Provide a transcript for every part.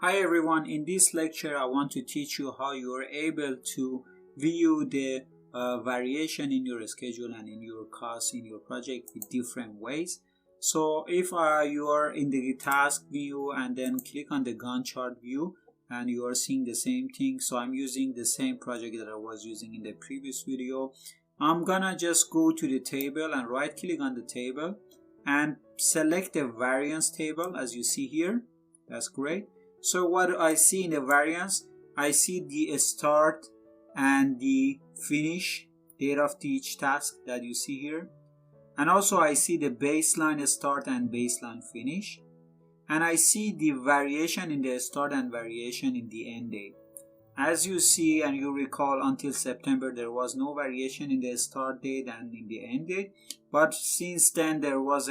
Hi everyone, in this lecture I want to teach you how you are able to view the variation in your schedule and in your cost in your project with different ways. So if you are in the task view and then click on the Gantt chart view and you are seeing the same thing, so I'm using the same project that I was using in the previous video. I'm gonna just go to the table and right click on the table and select the variance table as you see here. That's great. So what I see in the variance, I see the start and the finish date of each task that you see here. And also I see the baseline start and baseline finish. And I see the variation in the start and variation in the end date. As you see and you recall, until September there was no variation in the start date and in the end date. But since then there was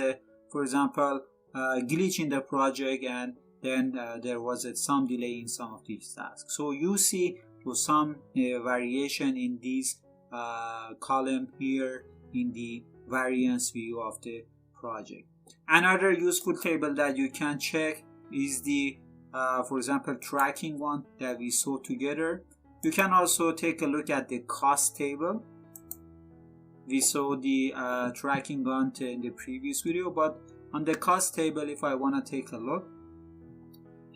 for example, glitch in the project, and then there was some delay in some of these tasks. So you see some variation in this column here in the variance view of the project. Another useful table that you can check is the for example tracking one that we saw together. You can also take a look at the cost table. We saw the tracking one in the previous video, but on the cost table, if I want to take a look,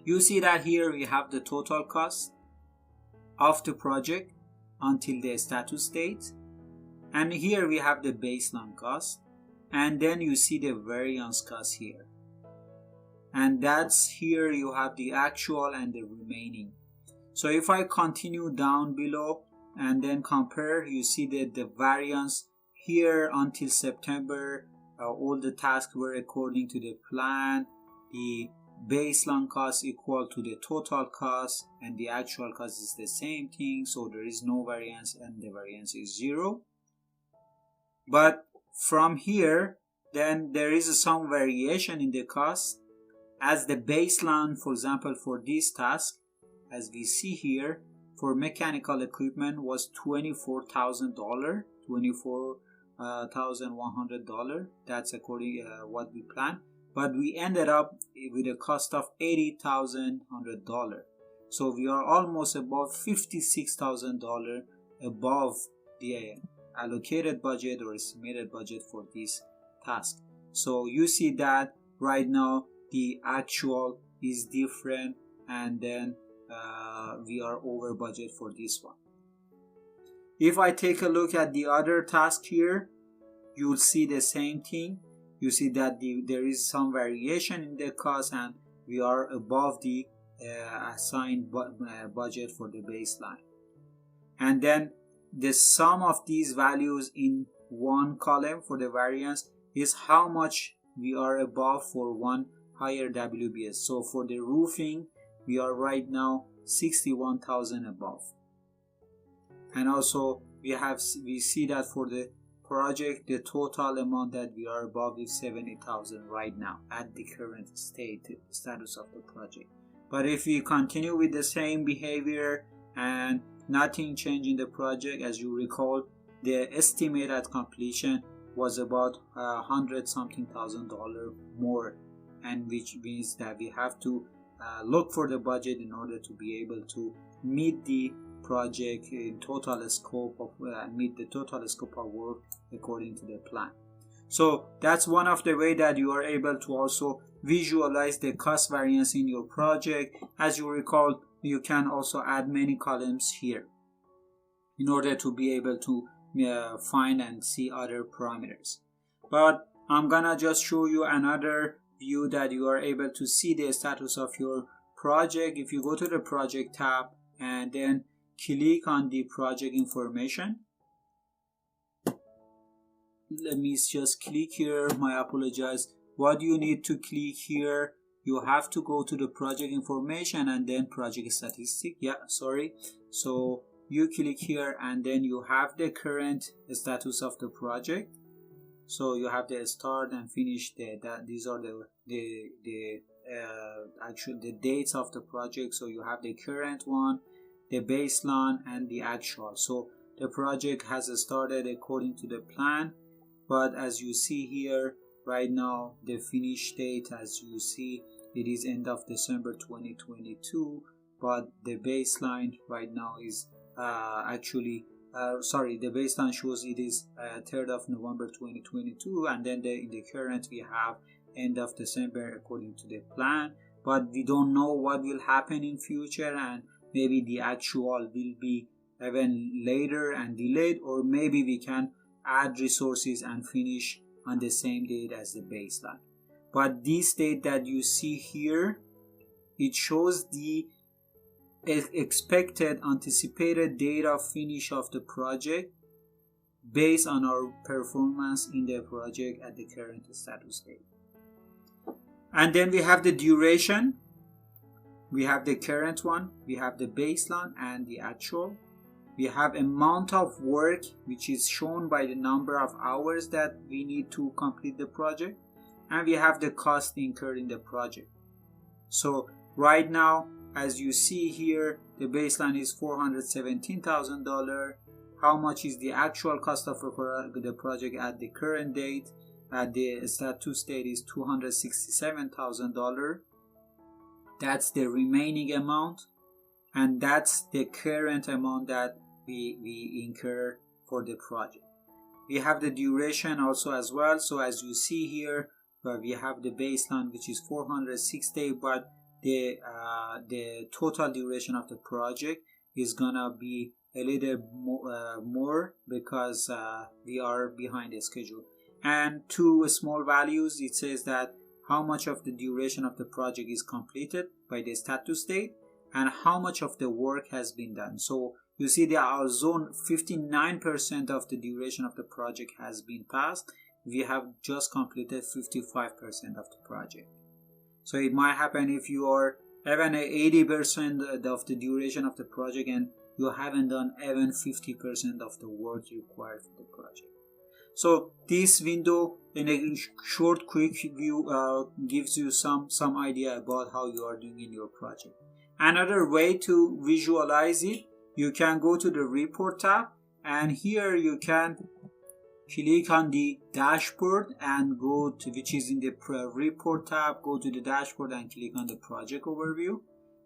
you see that here we have the total cost of the project until the status date, and here we have the baseline cost, and then you see the variance cost here, and that's here you have the actual and the remaining. So if I continue down below and then compare, you see that the variance here until September, all the tasks were according to the plan. The baseline cost equal to the total cost, and the actual cost is the same thing, so there is no variance and the variance is 0. But from here then there is some variation in the cost, as the baseline, for example, for this task, as we see here, for mechanical equipment was $24,000, $24,100. That's according what we planned. But we ended up with a cost of $80,100. So we are almost above $56,000 above the allocated budget or estimated budget for this task. So you see that right now the actual is different, and then we are over budget for this one. If I take a look at the other task here, you'll see the same thing. You see that there is some variation in the cost, and we are above the assigned budget for the baseline. And then the sum of these values in one column for the variance is how much we are above for one higher WBS. So for the roofing, we are right now 61,000 above. And also we see that for the project, the total amount that we are above is 70,000 right now at the current status of the project. But if we continue with the same behavior and nothing changed in the project, as you recall, the estimate at completion was about $100,000 more, and which means that we have to look for the budget in order to be able to meet the project in total scope of meet the total scope of work according to the plan. So that's one of the way that you are able to also visualize the cost variance in your project. As you recall, you can also add many columns here in order to be able to find and see other parameters. But I'm gonna just show you another view that you are able to see the status of your project. If you go to the project tab and then click on the project information, let me just click here, my apologize. What you need to click here, you have to go to the project information and then project statistic. So you click here and then you have the current status of the project. So you have the start and finish date. These are the dates of the project. So you have the current one, the baseline, and the actual. So the project has started according to the plan, but as you see here right now, the finish date, as you see, it is end of December 2022, but the baseline right now is the baseline shows it is 3rd of November 2022, and then in the current we have end of December according to the plan, but we don't know what will happen in future, and maybe the actual will be even later and delayed, or maybe we can add resources and finish on the same date as the baseline. But this date that you see here, it shows the expected anticipated date of finish of the project based on our performance in the project at the current status date. And then we have the duration, we have the current one, we have the baseline and the actual. We have amount of work, which is shown by the number of hours that we need to complete the project, and we have the cost incurred in the project. So right now, as you see here, the baseline is $417,000. How much is the actual cost of the project at the current date? At the status date is $267,000. That's the remaining amount, and that's the current amount that we incur for the project. We have the duration also as well. So as you see here, we have the baseline, which is 406 days, but the total duration of the project is gonna be a little more because we are behind the schedule. And two small values, it says that how much of the duration of the project is completed by the status date and how much of the work has been done. So you see there are zone 59% of the duration of the project has been passed. We have just completed 55% of the project. So it might happen if you are even 80% of the duration of the project and you haven't done even 50% of the work required for the project. So this window in a short quick view gives you some idea about how you are doing in your project. Another way to visualize it, you can go to the report tab, and here you can click on the dashboard and go to, which is in the report tab, go to the dashboard and click on the project overview,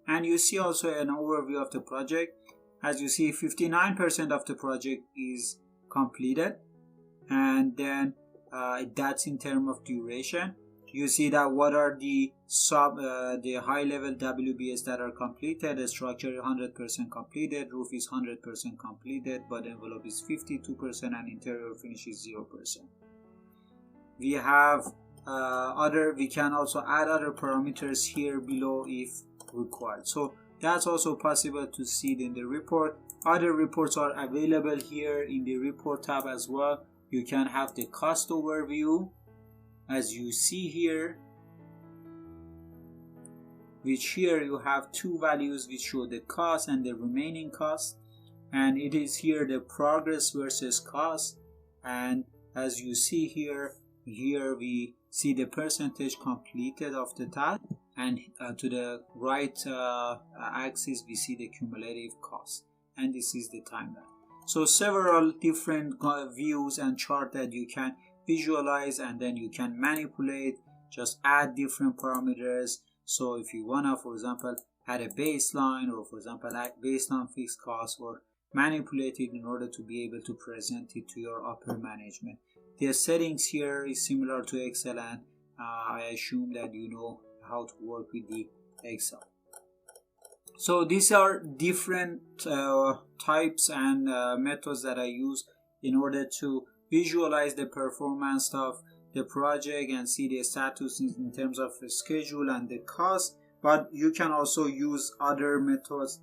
and you see also an overview of the project. As you see, 59% of the project is completed, and then that's in terms of duration. You see that what are the high level WBS that are completed. The structure 100% completed, roof is 100% completed, but envelope is 52%, and interior finish is 0%. We have we can also add other parameters here below if required. So that's also possible to see it in the report. Other reports are available here in the report tab as well. You can have the cost overview, as you see here, which here you have two values which show the cost and the remaining cost, and it is here the progress versus cost. And as you see here we see the percentage completed of the task, and to the right axis we see the cumulative cost, and this is the timeline. So several different views and chart that you can visualize, and then you can manipulate, just add different parameters. So if you wanna, for example, add a baseline, or for example add baseline fixed cost, or manipulate it in order to be able to present it to your upper management. The settings here is similar to Excel, and I assume that you know how to work with the Excel. So these are different types and methods that I use in order to visualize the performance of the project and see the status in terms of the schedule and the cost. But you can also use other methods,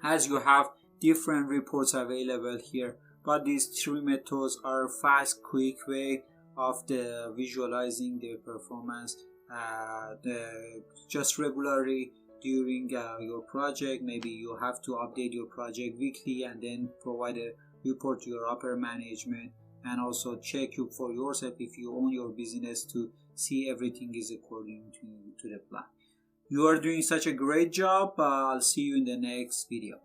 as you have different reports available here. But these three methods are fast, quick way of the visualizing the performance just regularly during your project. Maybe you have to update your project weekly and then provide a report to your upper management, and also check for yourself if you own your business to see everything is according to the plan. You are doing such a great job. I'll see you in the next video.